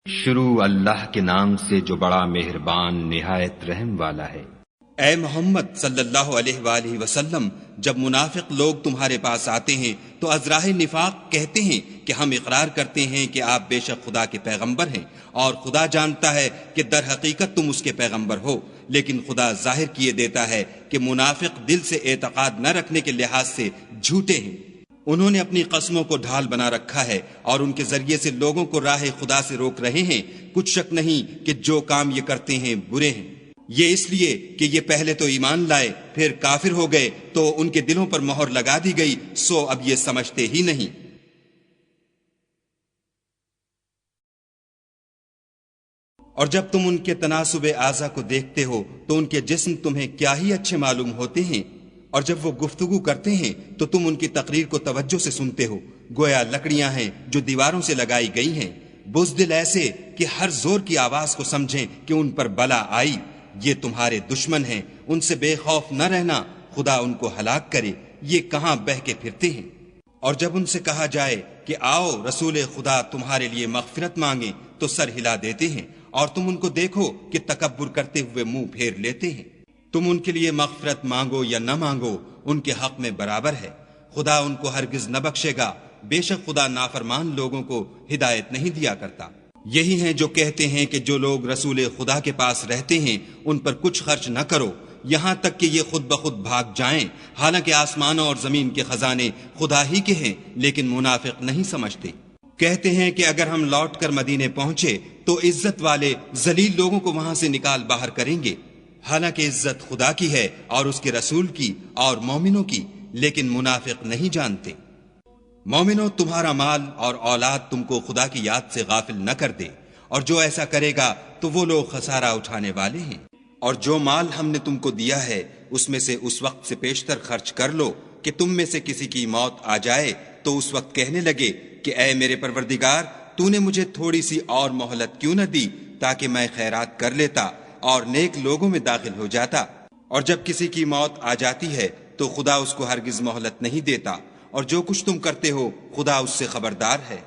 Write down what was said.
شروع اللہ کے نام سے جو بڑا مہربان نہایت رحم والا ہے۔ اے محمد صلی اللہ علیہ وآلہ وسلم، جب منافق لوگ تمہارے پاس آتے ہیں تو ازراہ نفاق کہتے ہیں کہ ہم اقرار کرتے ہیں کہ آپ بے شک خدا کے پیغمبر ہیں، اور خدا جانتا ہے کہ در حقیقت تم اس کے پیغمبر ہو، لیکن خدا ظاہر کیے دیتا ہے کہ منافق دل سے اعتقاد نہ رکھنے کے لحاظ سے جھوٹے ہیں۔ انہوں نے اپنی قسموں کو ڈھال بنا رکھا ہے اور ان کے ذریعے سے لوگوں کو راہ خدا سے روک رہے ہیں۔ کچھ شک نہیں کہ جو کام یہ کرتے ہیں برے ہیں۔ یہ اس لیے کہ یہ پہلے تو ایمان لائے پھر کافر ہو گئے تو ان کے دلوں پر مہر لگا دی گئی، سو اب یہ سمجھتے ہی نہیں۔ اور جب تم ان کے تناسب اعضا کو دیکھتے ہو تو ان کے جسم تمہیں کیا ہی اچھے معلوم ہوتے ہیں، اور جب وہ گفتگو کرتے ہیں تو تم ان کی تقریر کو توجہ سے سنتے ہو، گویا لکڑیاں ہیں جو دیواروں سے لگائی گئی ہیں، بزدل ایسے کہ ہر زور کی آواز کو سمجھیں کہ ان پر بلا آئی۔ یہ تمہارے دشمن ہیں، ان سے بے خوف نہ رہنا، خدا ان کو ہلاک کرے، یہ کہاں بہہ کے پھرتے ہیں۔ اور جب ان سے کہا جائے کہ آؤ رسول خدا تمہارے لیے مغفرت مانگیں تو سر ہلا دیتے ہیں، اور تم ان کو دیکھو کہ تکبر کرتے ہوئے منہ پھیر لیتے ہیں۔ تم ان کے لیے مغفرت مانگو یا نہ مانگو، ان کے حق میں برابر ہے، خدا ان کو ہرگز نہ بخشے گا، بے شک خدا نافرمان لوگوں کو ہدایت نہیں دیا کرتا۔ یہی ہیں جو کہتے ہیں کہ جو لوگ رسول خدا کے پاس رہتے ہیں ان پر کچھ خرچ نہ کرو، یہاں تک کہ یہ خود بخود بھاگ جائیں، حالانکہ آسمانوں اور زمین کے خزانے خدا ہی کے ہیں، لیکن منافق نہیں سمجھتے۔ کہتے ہیں کہ اگر ہم لوٹ کر مدینے پہنچے تو عزت والے ذلیل لوگوں کو وہاں سے نکال باہر کریں گے، حالانکہ عزت خدا کی ہے اور اس کے رسول کی اور مومنوں کی، لیکن منافق نہیں جانتے۔ مومنوں، تمہارا مال اور اولاد تم کو خدا کی یاد سے غافل نہ کر دے، اور جو ایسا کرے گا تو وہ لوگ خسارہ اٹھانے والے ہیں۔ اور جو مال ہم نے تم کو دیا ہے اس میں سے اس وقت سے پیشتر خرچ کر لو کہ تم میں سے کسی کی موت آ جائے تو اس وقت کہنے لگے کہ اے میرے پروردگار، تو نے مجھے تھوڑی سی اور مہلت کیوں نہ دی تاکہ میں خیرات کر لیتا اور نیک لوگوں میں داخل ہو جاتا۔ اور جب کسی کی موت آ جاتی ہے تو خدا اس کو ہرگز مہلت نہیں دیتا، اور جو کچھ تم کرتے ہو خدا اس سے خبردار ہے۔